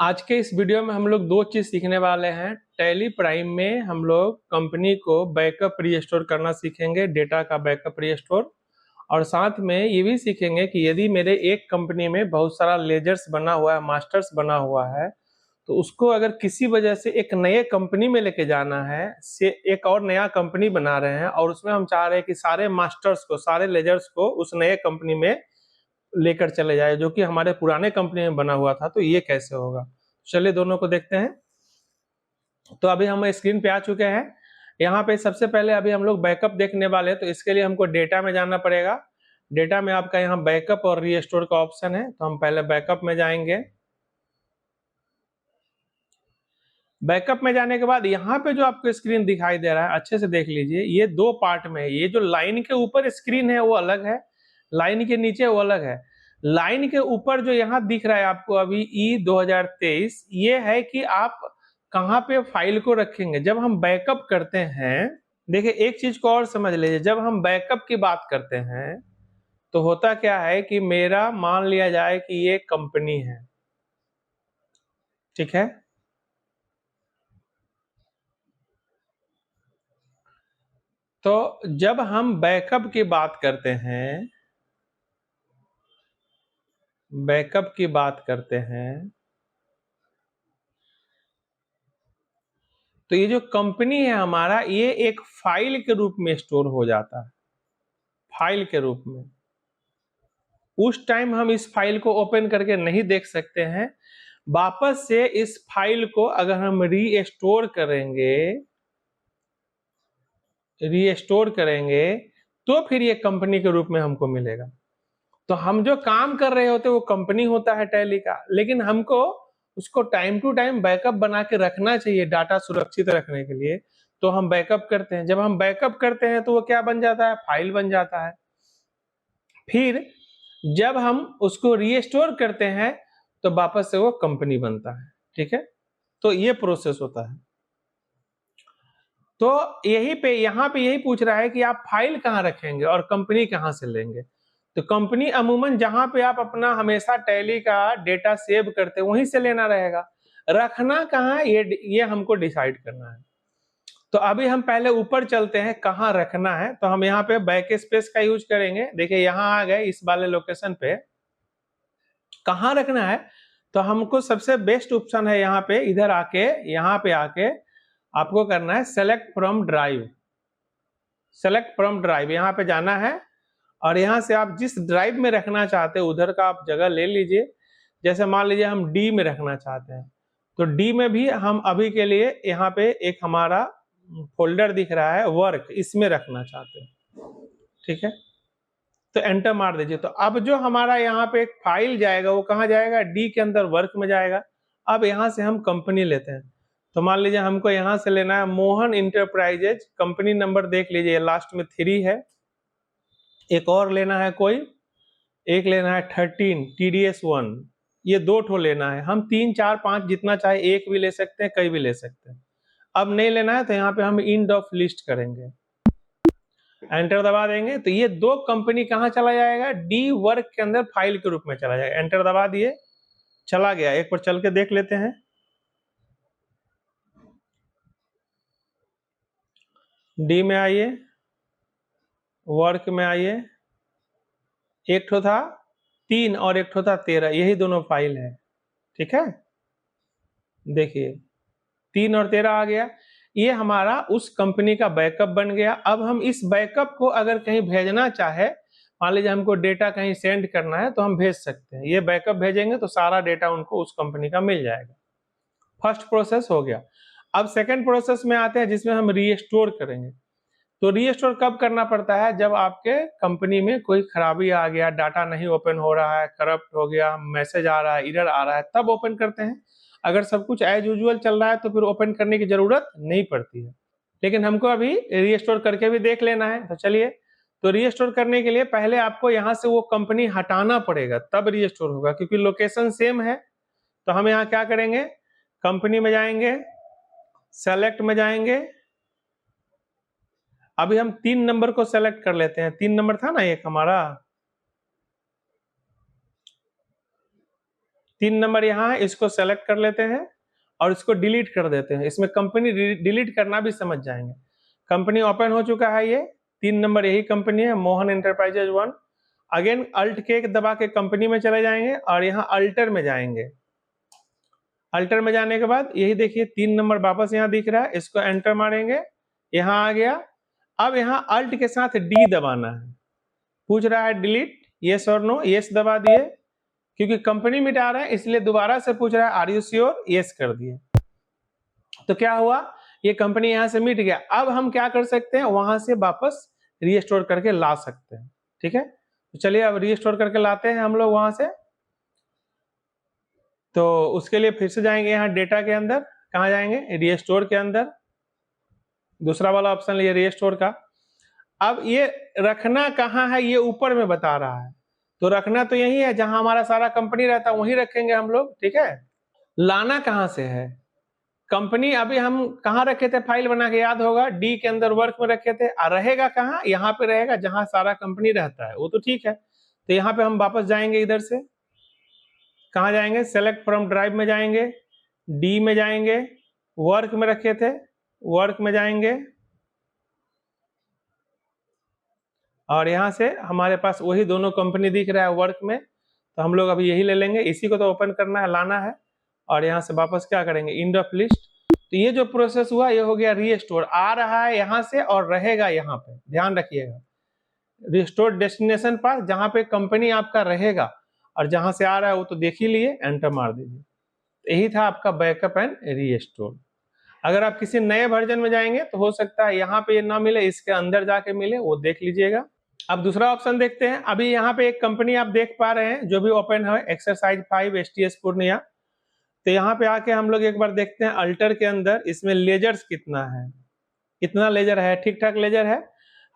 आज के इस वीडियो में हम लोग दो चीज सीखने वाले हैं। टैली प्राइम में हम लोग कंपनी को बैकअप रीस्टोर करना सीखेंगे, डेटा का बैकअप रीस्टोर, और साथ में ये भी सीखेंगे कि यदि मेरे एक कंपनी में बहुत सारा लेजर्स बना हुआ है, मास्टर्स बना हुआ है, तो उसको अगर किसी वजह से एक नए कंपनी में लेके जाना है, से एक और नया कंपनी बना रहे हैं और उसमें हम चाह रहे हैं कि सारे मास्टर्स को, सारे लेजर्स को उस नए कंपनी में लेकर चले जाए जो कि हमारे पुराने कंपनी में बना हुआ था, तो ये कैसे होगा। चलिए दोनों को देखते हैं। तो अभी हम स्क्रीन पे आ चुके हैं। यहाँ पे सबसे पहले अभी हम लोग बैकअप देखने वाले हैं, तो इसके लिए हमको डेटा में जाना पड़ेगा। डेटा में आपका यहाँ बैकअप और रीस्टोर का ऑप्शन है, तो हम पहले बैकअप में जाएंगे। बैकअप में जाने के बाद यहाँ पे जो आपको स्क्रीन दिखाई दे रहा है, अच्छे से देख लीजिए, ये दो पार्ट में है। ये जो लाइन के ऊपर स्क्रीन है वो अलग है, लाइन के नीचे वो अलग है। लाइन के ऊपर जो यहाँ दिख रहा है आपको अभी E2023, ये है कि आप कहाँ पे फाइल को रखेंगे जब हम बैकअप करते हैं। देखिए एक चीज को और समझ लीजिए, जब हम बैकअप की बात करते हैं तो होता क्या है कि मेरा मान लिया जाए कि ये कंपनी है, ठीक है। तो जब हम बैकअप की बात करते हैं, बैकअप की बात करते हैं, तो ये जो कंपनी है हमारा, ये एक फाइल के रूप में स्टोर हो जाता है, फाइल के रूप में। उस टाइम हम इस फाइल को ओपन करके नहीं देख सकते हैं। वापस से इस फाइल को अगर हम रीस्टोर करेंगे तो फिर ये कंपनी के रूप में हमको मिलेगा। तो हम जो काम कर रहे होते वो कंपनी होता है टैली का, लेकिन हमको उसको टाइम टू टाइम बैकअप बना के रखना चाहिए डाटा सुरक्षित रखने के लिए। तो हम बैकअप करते हैं, जब हम बैकअप करते हैं तो वो क्या बन जाता है, फाइल बन जाता है। फिर जब हम उसको रीस्टोर करते हैं तो वापस से वो कंपनी बनता है, ठीक है। तो ये प्रोसेस होता है। तो यही पे यहाँ पे यही पूछ रहा है कि आप फाइल कहाँ रखेंगे और कंपनी कहाँ से लेंगे। तो कंपनी अमूमन जहां पे आप अपना हमेशा टैली का डेटा सेव करते हैं वहीं से लेना रहेगा। रखना कहाँ है ये हमको डिसाइड करना है। तो अभी हम पहले ऊपर चलते हैं कहाँ रखना है। तो हम यहाँ पे बैक स्पेस का यूज करेंगे। देखिए यहाँ आ गए इस वाले लोकेशन पे कहाँ रखना है। तो हमको सबसे बेस्ट ऑप्शन है यहाँ पे, इधर आके यहाँ पे आके आपको करना है select from drive. Select from drive यहाँ पे जाना है और यहाँ से आप जिस ड्राइव में रखना चाहते हैं उधर का आप जगह ले लीजिए। जैसे मान लीजिए हम डी में रखना चाहते हैं, तो डी में भी हम अभी के लिए यहाँ पे एक हमारा फोल्डर दिख रहा है वर्क, इसमें रखना चाहते हैं, ठीक है। तो एंटर मार दीजिए। तो अब जो हमारा यहाँ पे एक फाइल जाएगा वो कहाँ जाएगा, डी के अंदर वर्क में जाएगा। अब यहाँ से हम कंपनी लेते हैं। तो मान लीजिए हमको यहाँ से लेना है मोहन इंटरप्राइजेज, कंपनी नंबर देख लीजिए लास्ट में 3 है। एक और लेना है कोई, एक लेना है 13 TDS1। ये 2 ठो लेना है। हम 3 4 5 जितना चाहे एक भी ले सकते हैं, कई भी ले सकते हैं। अब नहीं लेना है तो यहाँ पे हम इंड ऑफ लिस्ट करेंगे, एंटर दबा देंगे। तो ये 2 कंपनी कहाँ चला जाएगा, डी वर्क के अंदर फाइल के रूप में चला जाएगा। एंटर दबा दिए, चला गया। एक बार चल के देख लेते हैं। डी में आइए, वर्क में आइए। एक ठो था 3 और एक ठो था 13, यही दोनों फाइल है, ठीक है। देखिए 3 और 13 आ गया। ये हमारा उस कंपनी का बैकअप बन गया। अब हम इस बैकअप को अगर कहीं भेजना चाहे, मान लीजिए हमको डेटा कहीं सेंड करना है तो हम भेज सकते हैं। ये बैकअप भेजेंगे तो सारा डेटा उनको उस कंपनी का मिल जाएगा। फर्स्ट प्रोसेस हो गया। अब सेकंड प्रोसेस में आते हैं जिसमें हम रीस्टोर करेंगे। तो रीस्टोर कब करना पड़ता है, जब आपके कंपनी में कोई खराबी आ गया, डाटा नहीं ओपन हो रहा है, करप्ट हो गया, मैसेज आ रहा है, एरर आ रहा है, तब ओपन करते हैं। अगर सब कुछ एज यूजुअल चल रहा है तो फिर ओपन करने की जरूरत नहीं पड़ती है। लेकिन हमको अभी रीस्टोर करके भी देख लेना है, तो चलिए। तो रीस्टोर करने के लिए पहले आपको यहाँ से वो कंपनी हटाना पड़ेगा, तब रीस्टोर होगा, क्योंकि लोकेशन सेम है। तो हम यहाँ क्या करेंगे, कंपनी में जाएंगे, सेलेक्ट में जाएंगे। अभी हम 3 नंबर को सेलेक्ट कर लेते हैं। 3 नंबर था ना एक हमारा, 3 नंबर यहाँ है, इसको सेलेक्ट कर लेते हैं और इसको डिलीट कर देते हैं। इसमें कंपनी डिलीट करना भी समझ जाएंगे। कंपनी ओपन हो चुका है, ये 3 नंबर यही कंपनी है, मोहन एंटरप्राइजेज 1। अगेन अल्ट के दबा के कंपनी में चले जाएंगे और यहाँ अल्टर में जाएंगे। अल्टर में जाने के बाद यही देखिए 3 नंबर वापस यहाँ दिख रहा है, इसको एंटर मारेंगे, यहाँ आ गया। अब यहाँ अल्ट के साथ डी दबाना है। पूछ रहा है डिलीट, यस और नो, यस दबा दिए, क्योंकि कंपनी मिटा रहा है इसलिए दोबारा से पूछ रहा है आर यू श्योर, यस कर दिए। तो क्या हुआ, ये कंपनी यहाँ से मिट गया। अब हम क्या कर सकते हैं, वहां से वापस रीस्टोर करके ला सकते हैं। ठीक है, तो चलिए अब रीस्टोर करके लाते हैं हम लोग वहां से। तो उसके लिए फिर से जाएंगे यहाँ डेटा के अंदर, कहाँ जाएंगे, रीस्टोर के अंदर, दूसरा वाला ऑप्शन लिए रीस्टोर का। अब ये रखना कहाँ है, ये ऊपर में बता रहा है, तो रखना तो यही है जहां हमारा सारा कंपनी रहता है, वहीं रखेंगे हम लोग। ठीक है, लाना कहाँ से है, कंपनी अभी हम कहाँ रखे थे, फाइल बना के याद होगा, डी के अंदर वर्क में रखे थे। रहेगा कहाँ, यहाँ पे रहेगा जहां सारा कंपनी रहता है, वो तो ठीक है। तो यहाँ पे हम वापस जाएंगे, इधर से कहाँ जाएंगे, सेलेक्ट फ्रॉम ड्राइव में जाएंगे, डी में जाएंगे, वर्क में रखे थे, वर्क में जाएंगे और यहाँ से हमारे पास वही दोनों कंपनी दिख रहा है वर्क में, तो हम लोग अभी यही ले लेंगे। इसी को तो ओपन करना है, लाना है, और यहाँ से वापस क्या करेंगे, इंड ऑफ लिस्ट। तो ये जो प्रोसेस हुआ ये हो गया रीस्टोर, आ रहा है यहाँ से और रहेगा यहाँ पे, ध्यान रखिएगा, रिस्टोर डेस्टिनेशन पास, जहाँ पे कंपनी आपका रहेगा, और जहां से आ रहा है वो तो देख ही लिए, एंटर मार दीजिए। यही था आपका बैकअप एंड रीस्टोर। अगर आप किसी नए वर्जन में जाएंगे तो हो सकता है यहाँ पे ये ना मिले, इसके अंदर जाके मिले, वो देख लीजिएगा। अब दूसरा ऑप्शन देखते हैं। अभी यहाँ पे एक कंपनी आप देख पा रहे हैं जो भी ओपन है, एक्सरसाइज 5 STS पूर्णिया। तो यहाँ पे आके हम लोग एक बार देखते हैं अल्टर के अंदर इसमें लेजर्स कितना है, कितना लेजर है, ठीक ठाक लेजर है।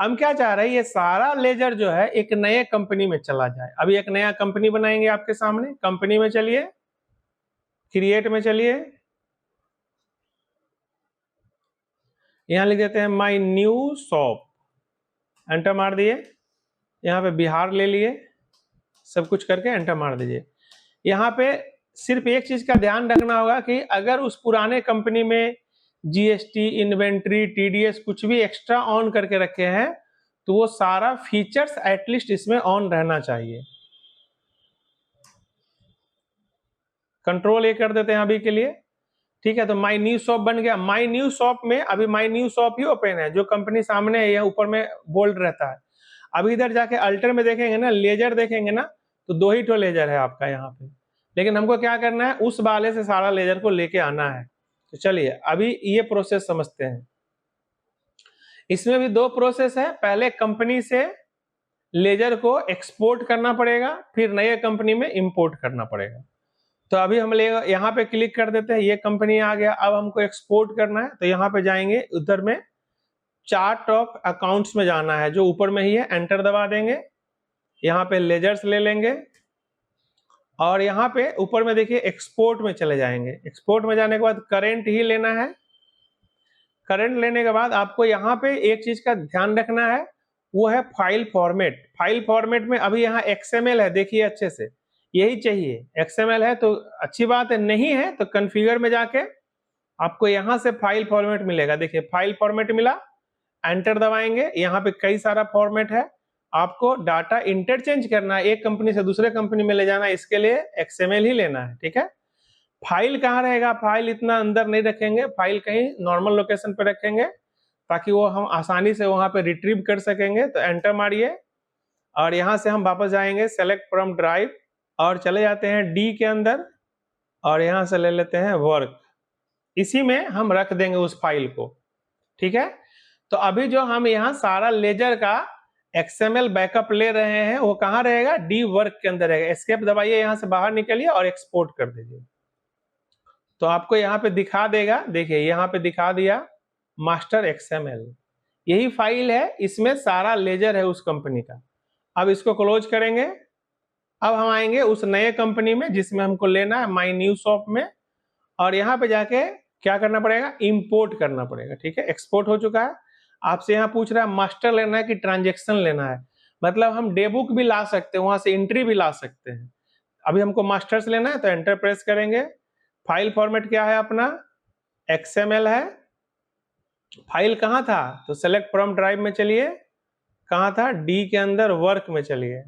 हम क्या चाह रहे हैं, ये सारा लेजर जो है एक नए कंपनी में चला जाए। अभी एक नया कंपनी बनाएंगे आपके सामने, कंपनी में चलिए, क्रिएट में चलिए, यहां लिख देते हैं माई न्यू शॉप, एंटर मार दिए। यहाँ पे बिहार ले लिए, सब कुछ करके एंटर मार दीजिए। यहाँ पे सिर्फ एक चीज का ध्यान रखना होगा कि अगर उस पुराने कंपनी में जीएसटी, इन्वेंट्री, टीडीएस कुछ भी एक्स्ट्रा ऑन करके रखे हैं तो वो सारा फीचर्स एटलीस्ट इसमें ऑन रहना चाहिए। कंट्रोल ए कर देते हैं अभी के लिए। ठीक है, तो माई न्यू शॉप बन गया। माई न्यू शॉप में अभी my new shop he open है, जो कंपनी सामने है यहाँ ऊपर में बोल्ड रहता है। अभी इधर जाके अल्टर में देखेंगे ना, लेजर देखेंगे ना, तो 2 ही तो लेजर है आपका यहाँ पे, लेकिन हमको क्या करना है, उस वाले से सारा लेजर को लेके आना है। तो चलिए अभी ये प्रोसेस समझते हैं। इसमें भी 2 प्रोसेस है, पहले कंपनी से लेजर को एक्सपोर्ट करना पड़ेगा, फिर नए कंपनी में इंपोर्ट करना पड़ेगा। तो अभी हम यहाँ पे क्लिक कर देते हैं, ये कंपनी आ गया। अब हमको एक्सपोर्ट करना है, तो यहाँ पे जाएंगे, उधर में चार्ट ऑफ अकाउंट्स में जाना है, जो ऊपर में ही है, एंटर दबा देंगे। यहाँ पे लेजर्स ले लेंगे और यहाँ पे ऊपर में देखिए एक्सपोर्ट में चले जाएंगे। एक्सपोर्ट में जाने के बाद करंट ही लेना है। करंट लेने के बाद आपको यहाँ पे एक चीज का ध्यान रखना है, वो है फाइल फॉर्मेट। फाइल फॉर्मेट में अभी यहाँ XML है, देखिए अच्छे से, यही चाहिए। XML है तो अच्छी बात है, नहीं है तो कॉन्फ़िगर में जाके आपको यहाँ से फाइल फॉर्मेट मिलेगा। देखिए फाइल फॉर्मेट मिला, एंटर दबाएंगे। यहाँ पे कई सारा फॉर्मेट है, आपको डाटा इंटरचेंज करना है, एक कंपनी से दूसरे कंपनी में ले जाना है, इसके लिए XML ही लेना है। ठीक है, फाइल कहाँ रहेगा, फाइल इतना अंदर नहीं रखेंगे, फाइल कहीं नॉर्मल लोकेशन पे रखेंगे ताकि वो हम आसानी से वहां पे रिट्रीव कर सकेंगे। तो एंटर मारिए और यहाँ से हम वापस जाएंगे, सेलेक्ट फ्रॉम ड्राइव, और चले जाते हैं डी के अंदर और यहाँ से ले लेते हैं वर्क, इसी में हम रख देंगे उस फाइल को। ठीक है, तो अभी जो हम यहाँ सारा लेजर का XML बैकअप ले रहे हैं वो कहाँ रहेगा, डी वर्क के अंदर रहेगा। एस्केप दबाइए, यहाँ से बाहर निकलिए और एक्सपोर्ट कर दीजिए, तो आपको यहाँ पे दिखा देगा। देखिए यहाँ पे दिखा दिया मास्टर XML, यही फाइल है, इसमें सारा लेजर है उस कंपनी का। अब इसको क्लोज करेंगे। अब हम आएंगे उस नए कंपनी में जिसमें हमको लेना है, माई न्यू शॉप में, और यहाँ पे जाके क्या करना पड़ेगा, इंपोर्ट करना पड़ेगा। ठीक है, एक्सपोर्ट हो चुका है। आपसे यहाँ पूछ रहा है मास्टर लेना है कि ट्रांजेक्शन लेना है, मतलब हम डे बुक भी ला सकते हैं, वहां से एंट्री भी ला सकते हैं। अभी हमको मास्टर्स लेना है तो एंटर प्रेस करेंगे। फाइल फॉर्मेट क्या है अपना, XML है। फाइल कहाँ था, तो सेलेक्ट फ्रॉम ड्राइव में चलिए, कहाँ था, डी के अंदर वर्क में चलिए,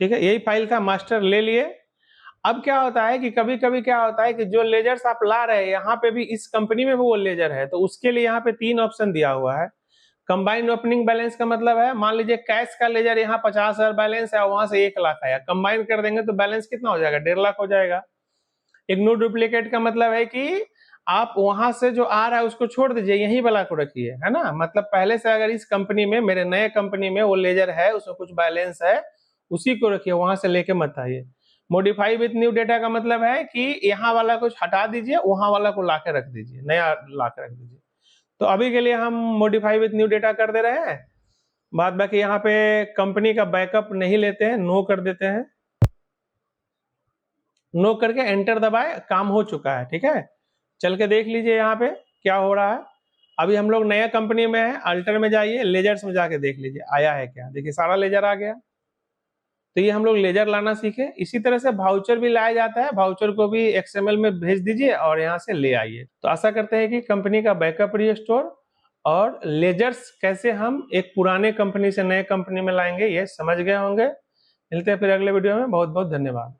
ठीक है, यही फाइल था, मास्टर ले लिए। अब क्या होता है कि कभी कभी क्या होता है कि जो लेजर्स आप ला रहे हैं यहाँ पे भी इस कंपनी में भी वो लेजर है, तो उसके लिए यहाँ पे 3 ऑप्शन दिया हुआ है। कंबाइंड ओपनिंग बैलेंस का मतलब है, मान लीजिए कैश का लेजर यहाँ 50,000 बैलेंस है, वहां से 1 लाख आया, कंबाइन कर देंगे तो बैलेंस कितना हो जाएगा, 1.5 लाख हो जाएगा। इग्नोर डुप्लीकेट का मतलब है कि आप वहां से जो आ रहा है उसको छोड़ दीजिए, यही वाला को रखिए, है ना। मतलब पहले से अगर इस कंपनी में, मेरे नए कंपनी में वो लेजर है, उसमें कुछ बैलेंस है, उसी को रखिए, वहां से लेके मत आइए। मॉडिफाई विथ न्यू डेटा का मतलब है कि यहाँ वाला कुछ हटा दीजिए, वहां वाला को ला के रख दीजिए, नया ला के रख दीजिए। तो अभी के लिए हम मॉडिफाई विथ न्यू डेटा कर दे रहे हैं। बाद बाकी यहाँ पे कंपनी का बैकअप नहीं लेते हैं, नो कर देते हैं। नो करके एंटर दबाए, काम हो चुका है, ठीक है। चल के देख लीजिए यहाँ पे क्या हो रहा है। अभी हम लोग नया कंपनी में है, अल्टर में जाइए, लेजर्स में जाके देख लीजिए आया है क्या। देखिए सारा लेजर आ गया। तो ये हम लोग लेजर लाना सीखे। इसी तरह से वाउचर भी लाया जाता है, वाउचर को भी XML में भेज दीजिए और यहाँ से ले आइए। तो आशा करते हैं कि कंपनी का बैकअप रिस्टोर और लेजर्स कैसे हम एक पुराने कंपनी से नए कंपनी में लाएंगे ये समझ गए होंगे। मिलते हैं फिर अगले वीडियो में। बहुत बहुत धन्यवाद।